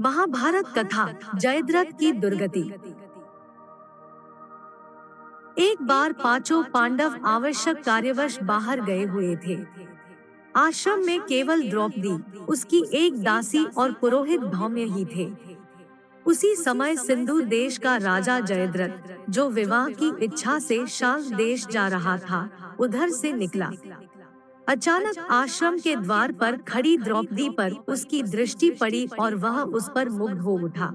महाभारत कथा जयद्रथ की दुर्गति। एक बार पांचों पांडव आवश्यक कार्यवश बाहर गए हुए थे। आश्रम में केवल द्रौपदी, उसकी एक दासी और पुरोहित धौम्य ही थे। उसी समय सिंधु देश का राजा जयद्रथ, जो विवाह की इच्छा से शाल्व देश जा रहा था, उधर से निकला। अचानक आश्रम के द्वार पर खड़ी द्रौपदी पर उसकी दृष्टि पड़ी और वह उस पर मुग्ध हो उठा।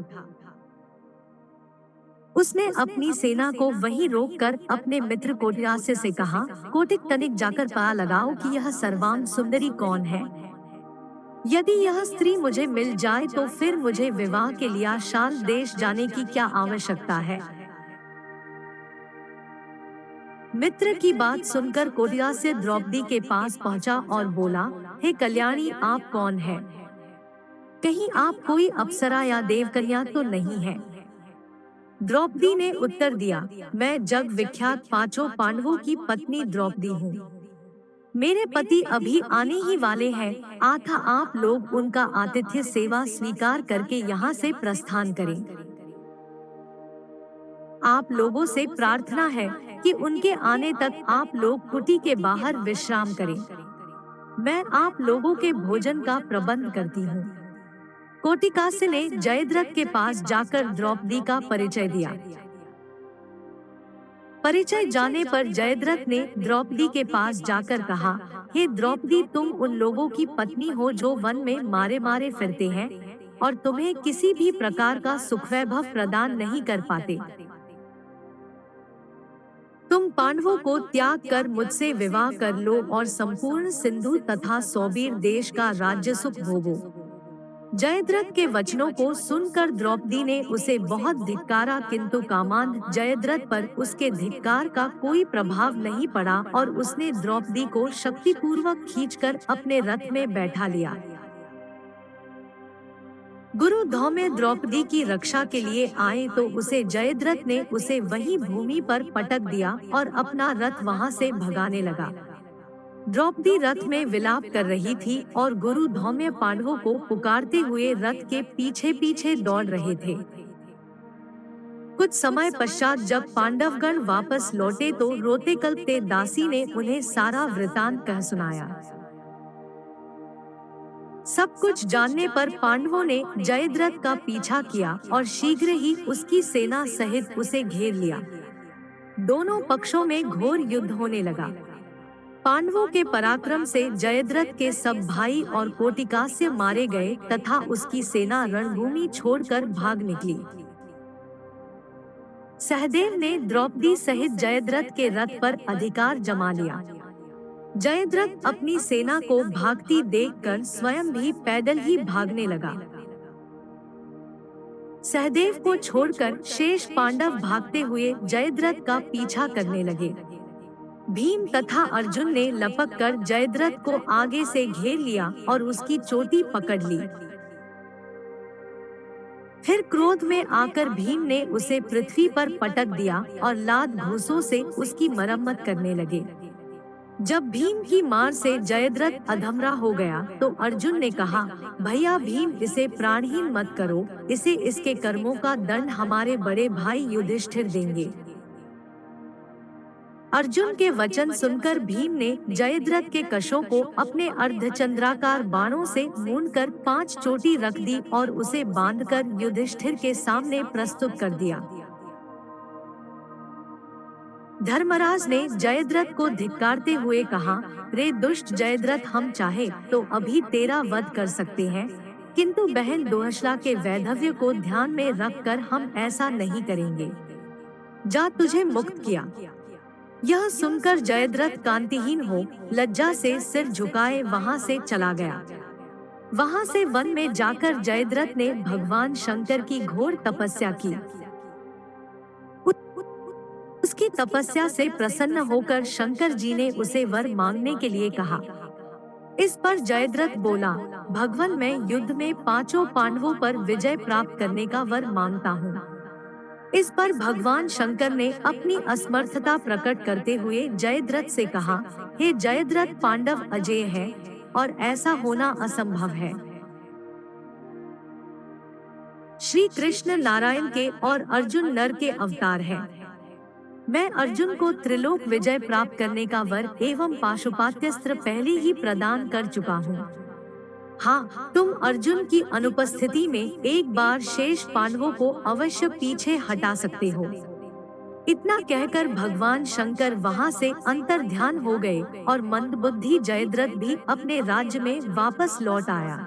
उसने अपनी सेना को वहीं रोककर अपने मित्र कोटियास्य से कहा, कोटिक तनिक जाकर पता लगाओ कि यह सर्वांग सुंदरी कौन है। यदि यह स्त्री मुझे मिल जाए तो फिर मुझे विवाह के लिए शाल्व देश जाने की क्या आवश्यकता है। मित्र की बात सुनकर कोटियास्य द्रौपदी के पास पहुंचा और बोला, हे कल्याणी, आप कौन हैं? कहीं आप कोई अप्सरा या देवकन्या तो नहीं है? द्रौपदी ने उत्तर दिया, मैं जग विख्यात पांचों पांडवों की पत्नी द्रौपदी हूँ। मेरे पति अभी आने ही वाले हैं, अतः आप लोग उनका आतिथ्य सेवा स्वीकार करके यहाँ से प्रस्थान करें। आप लोगों से प्रार्थना है कि उनके आने तक आप लोग कुटी के बाहर विश्राम करें। मैं आप लोगों के भोजन का प्रबंध करती हूँ। कोटिकास्य ने जयद्रथ के पास जाकर द्रौपदी का परिचय दिया। परिचय जाने पर जयद्रथ ने द्रौपदी के पास जाकर कहा, हे द्रौपदी, तुम उन लोगों की पत्नी हो जो वन में मारे मारे फिरते हैं और तुम्हें किसी भी प्रकार का सुख वैभव प्रदान नहीं कर पाते। तुम पांडवों को त्याग कर मुझसे विवाह कर लो और संपूर्ण सिंधु तथा सौबीर देश का राज्य सुख भोगो। जयद्रथ के वचनों को सुनकर द्रौपदी ने उसे बहुत धिक्कारा, किंतु कामांध जयद्रथ पर उसके धिक्कार का कोई प्रभाव नहीं पड़ा और उसने द्रौपदी को शक्तिपूर्वक खींचकर अपने रथ में बैठा लिया। गुरु धौम्य द्रौपदी की रक्षा के लिए आए तो उसे जयद्रथ ने उसे वहीं भूमि पर पटक दिया और अपना रथ वहां से भगाने लगा। द्रौपदी रथ में विलाप कर रही थी और गुरु धौम्य पांडवों को पुकारते हुए रथ के पीछे पीछे दौड़ रहे थे। कुछ समय पश्चात जब पांडवगण वापस लौटे तो रोते कल्पते दासी ने उन्हें सारा वृतांत कह सुनाया। सब कुछ जानने पर पांडवों ने जयद्रथ का पीछा किया और शीघ्र ही उसकी सेना सहित उसे घेर लिया। दोनों पक्षों में घोर युद्ध होने लगा। पांडवों के पराक्रम से जयद्रथ के सब भाई और कोटिकास्य मारे गए तथा उसकी सेना रणभूमि छोड़कर भाग निकली। सहदेव ने द्रौपदी सहित जयद्रथ के रथ पर अधिकार जमा लिया। जयद्रथ अपनी सेना को भागती देखकर स्वयं भी पैदल ही भागने लगा। सहदेव को छोड़कर शेष पांडव भागते हुए जयद्रथ का पीछा करने लगे। भीम तथा अर्जुन ने लपककर जयद्रथ को आगे से घेर लिया और उसकी चोटी पकड़ ली। फिर क्रोध में आकर भीम ने उसे पृथ्वी पर पटक दिया और लात घूंसों से उसकी मरम्मत करने लगे। जब भीम की मार से जयद्रथ अधमरा हो गया तो अर्जुन ने कहा, भैया भीम, इसे प्राणहीन मत करो, इसे इसके कर्मों का दंड हमारे बड़े भाई युधिष्ठिर देंगे। अर्जुन के वचन सुनकर भीम ने जयद्रथ के कशों को अपने अर्धचंद्राकार बाणों से मूंदकर 5 चोटी रख दी और उसे बांधकर युधिष्ठिर के सामने प्रस्तुत कर दिया। धर्मराज ने जयद्रथ को धिक्कारते हुए कहा, रे दुष्ट जयद्रथ, हम चाहे तो अभी तेरा वध कर सकते हैं, किंतु बहन दुहशला के वैधव्य को ध्यान में रखकर हम ऐसा नहीं करेंगे। जा, तुझे मुक्त किया। यह सुनकर जयद्रथ कांतिहीन हो लज्जा से सिर झुकाए वहां से चला गया। वहां से वन में जाकर जयद्रथ ने भगवान शंकर की घोर तपस्या की। उसकी तपस्या से प्रसन्न होकर शंकर जी ने उसे वर मांगने के लिए कहा। इस पर जयद्रथ बोला, भगवान, मैं युद्ध में पांचों पांडवों पर विजय प्राप्त करने का वर मांगता हूँ। इस पर भगवान शंकर ने अपनी असमर्थता प्रकट करते हुए जयद्रथ से कहा, हे जयद्रथ, पांडव अजेय है और ऐसा होना असंभव है। श्री कृष्ण नारायण के और अर्जुन नर के अवतार हैं। मैं अर्जुन को त्रिलोक विजय प्राप्त करने का वर एवं पाशुपात्यस्त्र पहले ही प्रदान कर चुका हूँ। हाँ, तुम अर्जुन की अनुपस्थिति में एक बार शेष पांडवों को अवश्य पीछे हटा सकते हो। इतना कहकर भगवान शंकर वहां से अंतर्ध्यान हो गए और मंदबुद्धि जयद्रथ भी अपने राज्य में वापस लौट आया।